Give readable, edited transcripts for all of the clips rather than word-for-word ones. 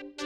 बिहार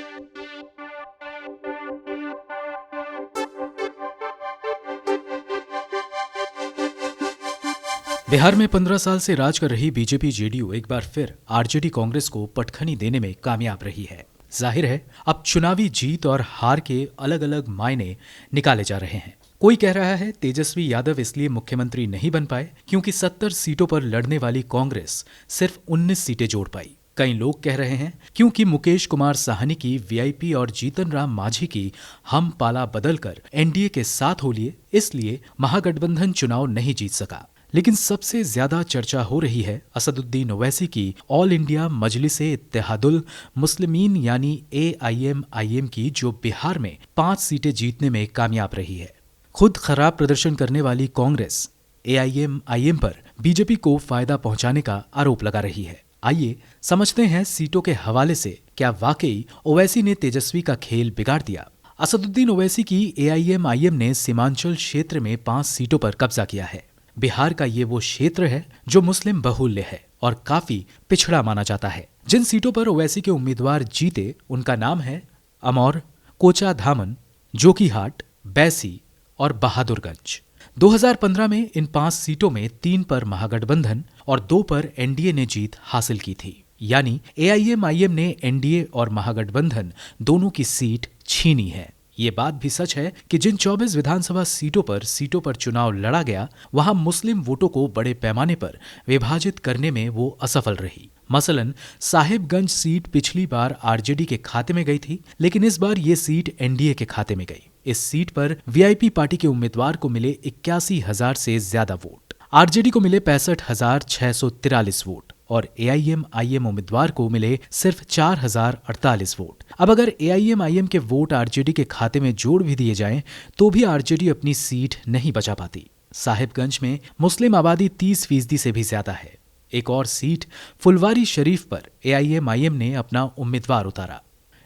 में 15 साल से राज कर रही बीजेपी जेडीयू एक बार फिर आरजेडी कांग्रेस को पटखनी देने में कामयाब रही है। जाहिर है अब चुनावी जीत और हार के अलग अलग मायने निकाले जा रहे हैं। कोई कह रहा है तेजस्वी यादव इसलिए मुख्यमंत्री नहीं बन पाए क्योंकि 70 सीटों पर लड़ने वाली कांग्रेस सिर्फ 19 सीटें जोड़ पाई। कई लोग कह रहे हैं क्योंकि मुकेश कुमार साहनी की वीआईपी और जीतन राम मांझी की हम पाला बदलकर एनडीए के साथ हो लिए, इसलिए महागठबंधन चुनाव नहीं जीत सका। लेकिन सबसे ज्यादा चर्चा हो रही है असदुद्दीन ओवैसी की ऑल इंडिया मजलिसे इत्तेहादुल मुस्लिमीन यानी AIMIM की, जो बिहार में 5 सीटें जीतने में कामयाब रही है। खुद खराब प्रदर्शन करने वाली कांग्रेस AIMIM पर बीजेपी को फायदा पहुंचाने का आरोप लगा रही है। आइए समझते हैं सीटों के हवाले से क्या वाकई ओवैसी ने तेजस्वी का खेल बिगाड़ दिया। असदुद्दीन ओवैसी की AIMIM ने सीमांचल क्षेत्र में 5 सीटों पर कब्जा किया है। बिहार का ये वो क्षेत्र है जो मुस्लिम बहुल्य है और काफी पिछड़ा माना जाता है। जिन सीटों पर ओवैसी के उम्मीदवार जीते उनका नाम है अमौर, कोचाधामन, जोकीहाट, बैसी और बहादुरगंज। 2015 में इन 5 सीटों में 3 पर महागठबंधन और 2 पर एनडीए ने जीत हासिल की थी। यानी AIMIM ने एनडीए और महागठबंधन दोनों की सीट छीनी है। ये बात भी सच है कि जिन 24 विधानसभा सीटों पर चुनाव लड़ा गया, वहां मुस्लिम वोटों को बड़े पैमाने पर विभाजित करने में वो असफल रही। मसलन साहिबगंज सीट पिछली बार आरजेडी के खाते में गई थी, लेकिन इस बार ये सीट एनडीए के खाते में गई। इस सीट पर वीआईपी पार्टी के उम्मीदवार को मिले 81,000 से ज्यादा वोट, आरजेडी को मिले 65,643 वोट और AIMIM उम्मीदवार को मिले सिर्फ 4,048 वोट। अब अगर AIMIM के वोट आरजेडी के खाते में जोड़ भी दिए जाएं तो भी आरजेडी अपनी सीट नहीं बचा पाती। साहिबगंज में मुस्लिम आबादी 30% से भी ज्यादा है। एक और सीट फुलवारी शरीफ पर AIMIM ने अपना उम्मीदवार उतारा।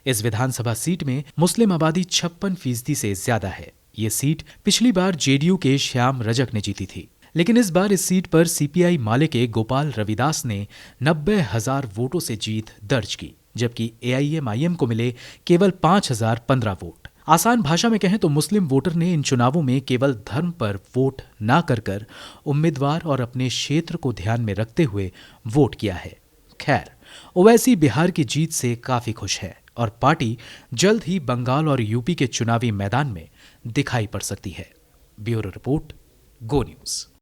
इस विधानसभा सीट में मुस्लिम आबादी 56% से ज्यादा है। ये सीट पिछली बार जेडीयू के श्याम रजक ने जीती थी, लेकिन इस बार इस सीट पर सीपीआई माले के गोपाल रविदास ने 90,000 वोटों से जीत दर्ज की, जबकि AIMIM को मिले केवल 5,015 वोट। आसान भाषा में कहें तो मुस्लिम वोटर ने इन चुनावों में केवल धर्म पर वोट ना कर उम्मीदवार और अपने क्षेत्र को ध्यान में रखते हुए वोट किया है। खैर, ओवैसी बिहार की जीत से काफी खुश है और पार्टी जल्द ही बंगाल और यूपी के चुनावी मैदान में दिखाई पड़ सकती है। ब्यूरो रिपोर्ट, गो न्यूज।